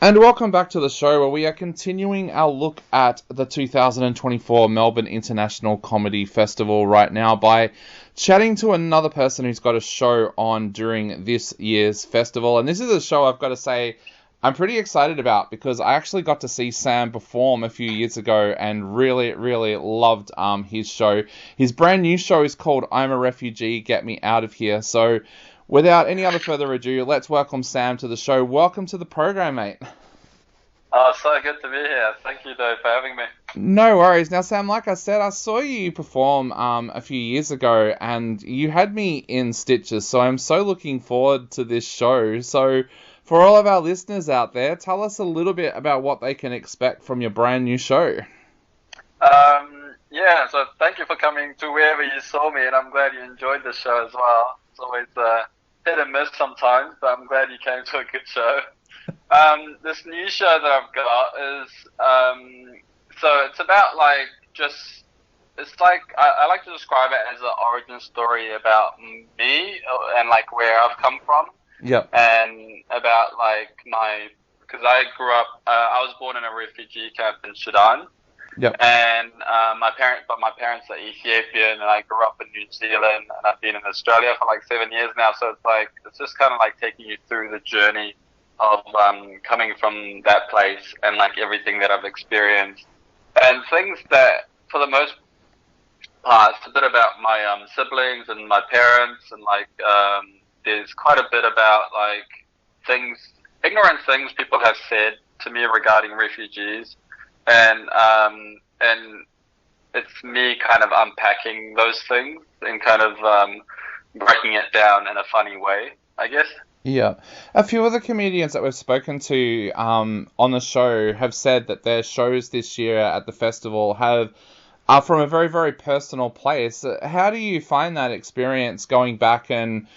And welcome back to the show where we are continuing our look at the 2024 Melbourne International Comedy Festival right now by chatting to another person who's got a show on during this year's festival. And this is a show I've got to say I'm pretty excited about because I actually got to see Sam perform a few years ago and really loved his show. His brand new show is called I'm A Refugee, Get Me Out of Here. So without any other further ado, let's welcome Sam to the show. Welcome to the program, mate. Oh, so good to be here. Thank you, Dave, for having me. No worries. Now, Sam, like I said, I saw you perform a few years ago, and you had me in stitches, so I'm so looking forward to this show. So, for all of our listeners out there, tell us a little bit about what they can expect from your brand new show. So thank you for coming to wherever you saw me, and I'm glad you enjoyed the show as well. It's always hit and miss sometimes, but I'm glad you came to a good show. This new show that I've got is, so it's about I like to describe it as an origin story about me and where I've come from. Yep. And about because I grew up, I was born in a refugee camp in Sudan. Yep. And my parents are Ethiopian, and I grew up in New Zealand, and I've been in Australia for 7 years now. So it's just kind of taking you through the journey of coming from that place and everything that I've experienced, and things that for the most part it's a bit about my siblings and my parents, and there's quite a bit about ignorant things people have said to me regarding refugees, and it's me kind of unpacking those things and kind of breaking it down in a funny way, I guess. Yeah. A few of the comedians that we've spoken to on the show have said that their shows this year at the festival are from a very personal place. How do you find that experience going back and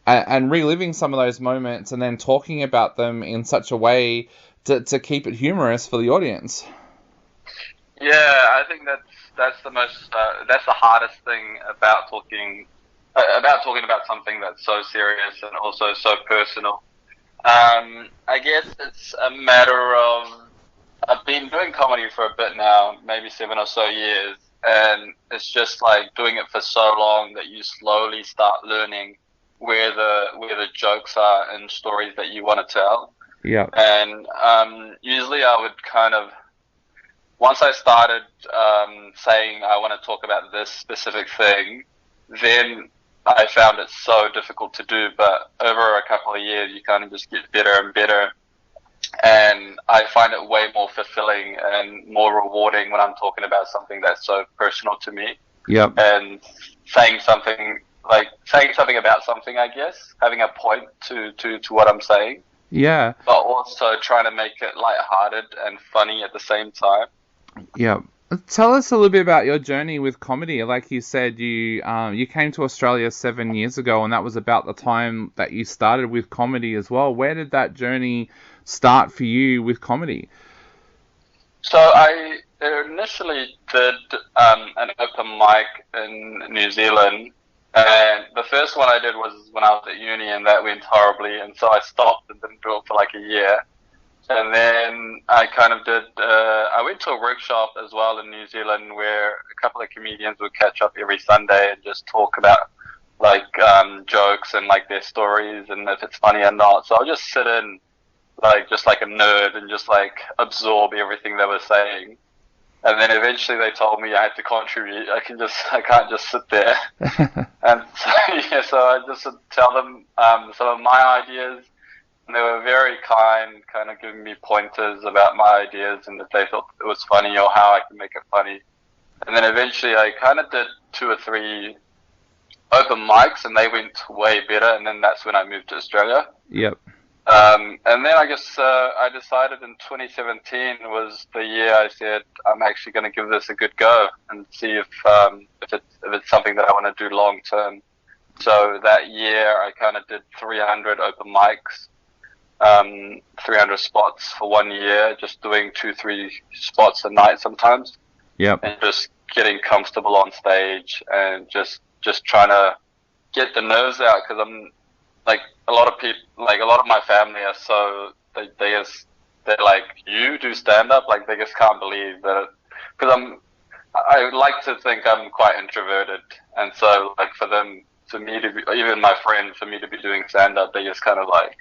reliving some of those moments and then talking about them in such a way to keep it humorous for the audience? Yeah, I think that's the most that's the hardest thing about talking about something that's so serious and also so personal. I guess it's a matter of, I've been doing comedy for a bit now, maybe 7 or so years, and it's just doing it for so long that you slowly start learning where the jokes are and stories that you want to tell. Yeah. And usually I would once I started saying I want to talk about this specific thing, then I found it so difficult to do, but over a couple of years, you kind of just get better and better. And I find it way more fulfilling and more rewarding when I'm talking about something that's so personal to me. Yep. And saying something about something, I guess, having a point to what I'm saying. Yeah. But also trying to make it lighthearted and funny at the same time. Yeah. Tell us a little bit about your journey with comedy. Like you said, you came to Australia 7 years ago, and that was about the time that you started with comedy as well. Where did that journey start for you with comedy? So I initially did an open mic in New Zealand, and the first one I did was when I was at uni, and that went horribly, and so I stopped and didn't do it for a year. And then I kind of did, I went to a workshop as well in New Zealand where a couple of comedians would catch up every Sunday and just talk about jokes and their stories and if it's funny or not. So I'll just sit in just like a nerd and just absorb everything they were saying. And then eventually they told me I had to contribute. I can't just sit there. And so I just would tell them some of my ideas. And they were very kind of giving me pointers about my ideas and if they thought it was funny or how I could make it funny. And then eventually I kind of did 2 or 3 open mics and they went way better, and then that's when I moved to Australia. Yep. And then I guess I decided in 2017 was the year I said I'm actually going to give this a good go and see if it's something that I want to do long term. So that year I kind of did 300 open mics. 300 spots for 1 year, just doing 2-3 spots a night sometimes. Yep. And just getting comfortable on stage and just trying to get the nerves out, because I'm a lot of people, a lot of my family are so they just they're like, you do stand-up? Like, they just can't believe that, because I like to think I'm quite introverted, and so, like, for me to be, even my friends, for me to be doing stand-up, they just kind of like,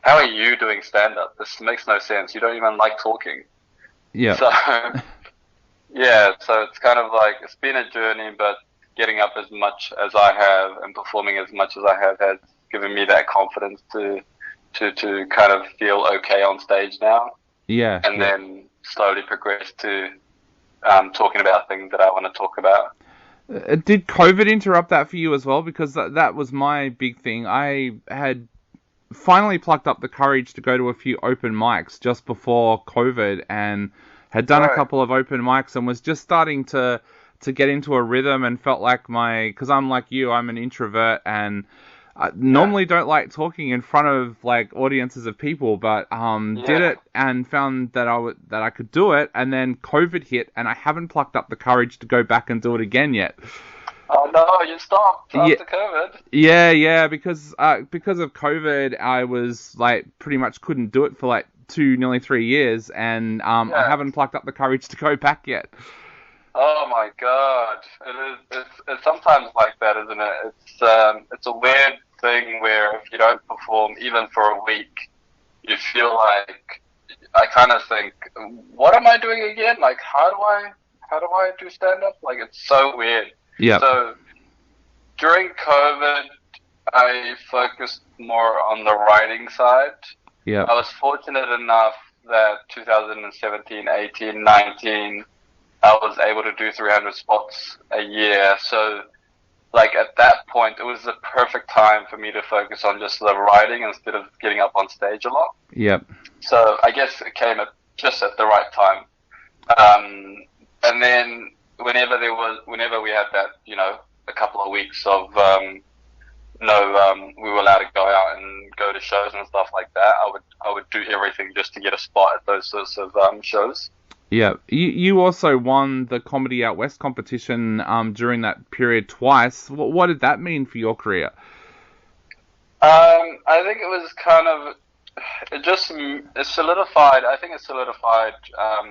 how are you doing stand-up? This makes no sense. You don't even like talking. Yeah. So, yeah, so it's kind of like, it's been a journey, but getting up as much as I have and performing as much as I have has given me that confidence to kind of feel okay on stage now. Yeah. And then slowly progress to talking about things that I want to talk about. Did COVID interrupt that for you as well? Because that was my big thing. I had finally plucked up the courage to go to a few open mics just before COVID, and had done a couple of open mics and was just starting to get into a rhythm, and felt like because I'm like you, I'm an introvert, and I normally don't like talking in front of like audiences of people, but did it and found that I could do it, and then COVID hit, and I haven't plucked up the courage to go back and do it again yet. Oh no, you stopped after COVID. Yeah, because of COVID, I was like pretty much couldn't do it for like nearly 3 years, and I haven't plucked up the courage to go back yet. Oh my god, it's sometimes like that, isn't it? It's a weird thing where if you don't perform even for a week, you feel like, I kind of think, what am I doing again? Like, how do I do stand up? Like, it's so weird. Yeah. So during COVID, I focused more on the writing side. Yeah. I was fortunate enough that 2017, 18, 19, I was able to do 300 spots a year. So, like, at that point, it was the perfect time for me to focus on just the writing instead of getting up on stage a lot. Yep. So I guess it came just at the right time. And then whenever we had that, a couple of weeks of we were allowed to go out and go to shows and stuff like that, I would do everything just to get a spot at those sorts of shows. Yeah, you also won the Comedy Out West competition during that period twice. What did that mean for your career? I think it was kind of, it solidified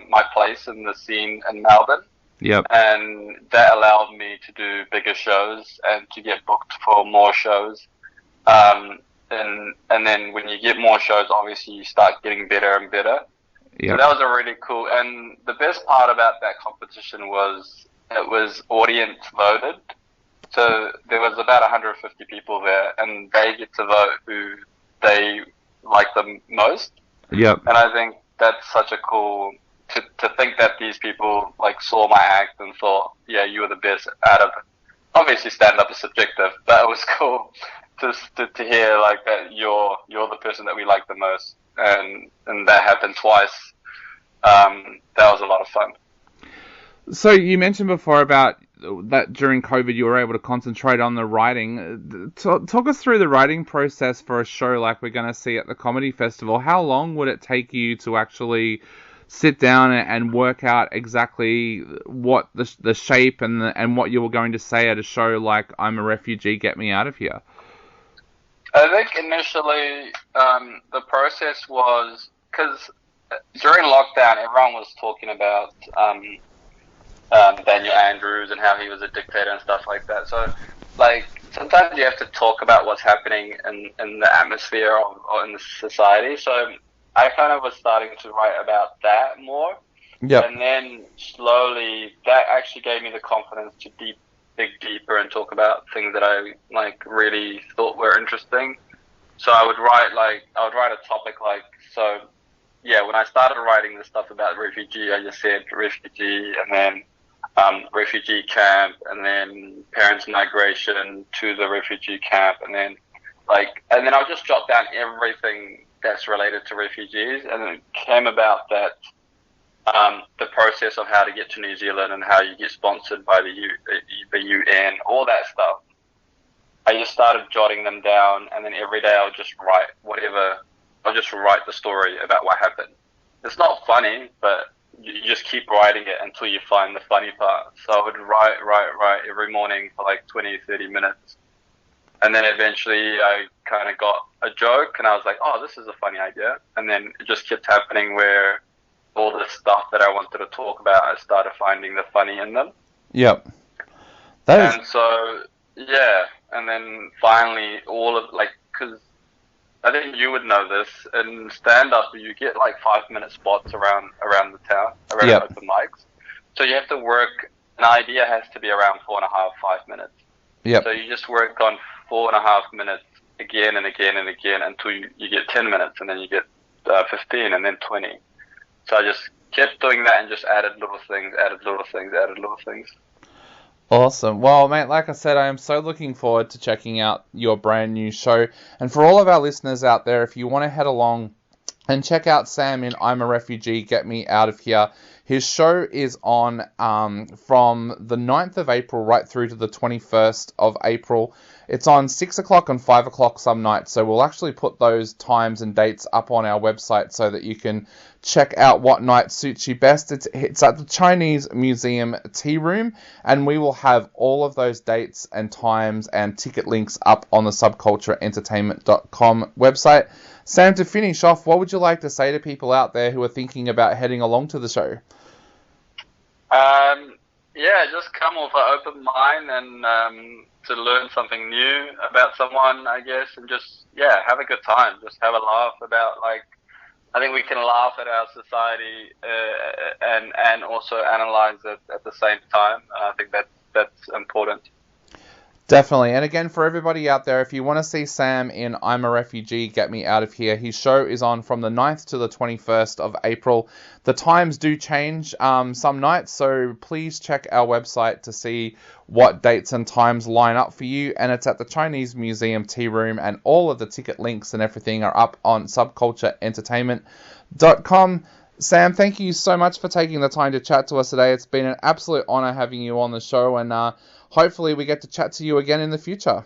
my place in the scene in Melbourne. Yep. And that allowed me to do bigger shows and to get booked for more shows. And then when you get more shows, obviously you start getting better and better. Yep. So that was a really cool, and the best part about that competition was it was audience voted. So there was about 150 people there, and they get to vote who they like the most. Yep. And I think that's such a cool, to think that these people like saw my act and thought, yeah, you were the best out of, obviously stand-up is subjective, but it was cool to hear like that you're the person that we like the most. And that happened twice. That was a lot of fun. So you mentioned before about that during COVID you were able to concentrate on the writing. Talk us through the writing process for a show like we're going to see at the Comedy Festival. How long would it take you to actually sit down and work out exactly what the shape and what you were going to say at a show like I'm a Refugee, Get Me Out of Here? I think initially the process was, because during lockdown everyone was talking about Daniel Andrews and how he was a dictator and stuff like that. So, like, sometimes you have to talk about what's happening in the atmosphere or in the society. So I kind of was starting to write about that more. Yep. And then slowly that actually gave me the confidence to dig deeper and talk about things that I like really thought were interesting. So I would write a topic like, so yeah, when I started writing the stuff about refugee, I just said refugee, and then refugee camp, and then parents' migration to the refugee camp, and then I'll just jot down everything that's related to refugees, and it came about that the process of how to get to New Zealand and how you get sponsored by the UN, all that stuff. I just started jotting them down, and then every day I'll just write the story about what happened. It's not funny, but you just keep writing it until you find the funny part. So I would write every morning for like 20, 30 minutes. And then eventually I kind of got a joke, and I was like, oh, this is a funny idea. And then it just kept happening where all the stuff that I wanted to talk about, I started finding the funny in them. Yep. And so, yeah, and then finally because I think you would know this, in stand-up you get like 5-minute spots around the town, around open mics. So you have to work, an idea has to be around 4.5, 5 minutes. Yep. So you just work on 4.5 minutes again and again and again until you get 10 minutes, and then you get 15, and then 20. So I just kept doing that and just added little things. Awesome. Well, mate, like I said, I am so looking forward to checking out your brand new show. And for all of our listeners out there, if you want to head along and check out Sam in I'm A Refugee, Get Me Out of Here, his show is on from the 9th of April right through to the 21st of April. It's on 6 o'clock and 5 o'clock some nights, so we'll actually put those times and dates up on our website so that you can check out what night suits you best. It's at the Chinese Museum Tea Room, and we will have all of those dates and times and ticket links up on the subcultureentertainment.com website. Sam, to finish off, what would you like to say to people out there who are thinking about heading along to the show? Yeah, just come with an open mind and to learn something new about someone, I guess, and just, have a good time. Just have a laugh about, I think we can laugh at our society and also analyze it at the same time. I think that's important. Definitely. And again, for everybody out there, if you want to see Sam in I'm A Refugee, Get Me Out of Here, his show is on from the 9th to the 21st of April. The times do change some nights, so please check our website to see what dates and times line up for you. And it's at the Chinese Museum Tea Room, and all of the ticket links and everything are up on subcultureentertainment.com. Sam, thank you so much for taking the time to chat to us today. It's been an absolute honor having you on the show, and hopefully we get to chat to you again in the future.